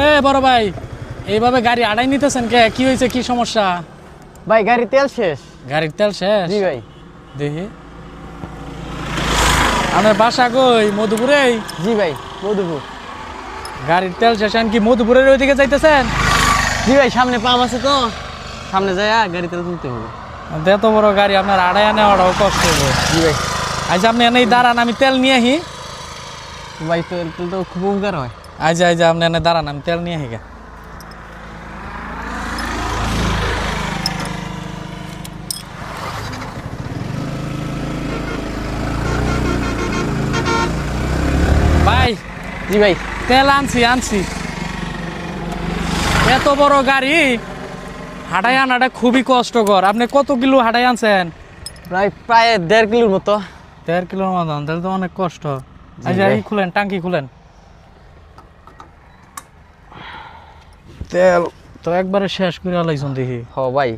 এ বড় ভাই, এইভাবে গাড়ি আড়াই নিতেছেন কে? কি হয়েছে, কি সমস্যা? ভাই গাড়ির তেল শেষ। গাড়ির তেল শেষ? জি ভাই। দেখি আপনার বাসা কই? মধুপুরে? জি ভাই, মধুপুর। গাড়ির তেল শেষ, কি মধুপুরের ওইদিকে যাইতেছেন? জি ভাই, সামনে পাম্প আছে তো, সামনে যায় গাড়ি তেল তুলতে হবে। এত বড় গাড়ি আপনার আড়াই নেওয়াটাও কষ্ট হবে। জি ভাই। আচ্ছা আপনি এনেই দাঁড়ান, আমি তেল নিয়ে আহি। ভাই তেল তো খুব উপকার হয়। আচ্ছা আপনি এনে দাঁড়ান, আমি তেল নিয়ে আহি গা। ভাই জি ভাই। তেল আনছি। এত বড় গাড়ি হাঁটাই আনাটা খুবই কষ্টকর। আপনি কত কিলো হাঁটাই আনছেন? প্রায় 1.5 কিলোর মতো। 1.5 কিলোর মতন, তাহলে তো অনেক কষ্ট। আচ্ছা ভাই। এই খুলেন, টাঙ্কি খুলেন। তেল তো একবারে শেষ করে আলাইছুন দেখি। হ ভাই,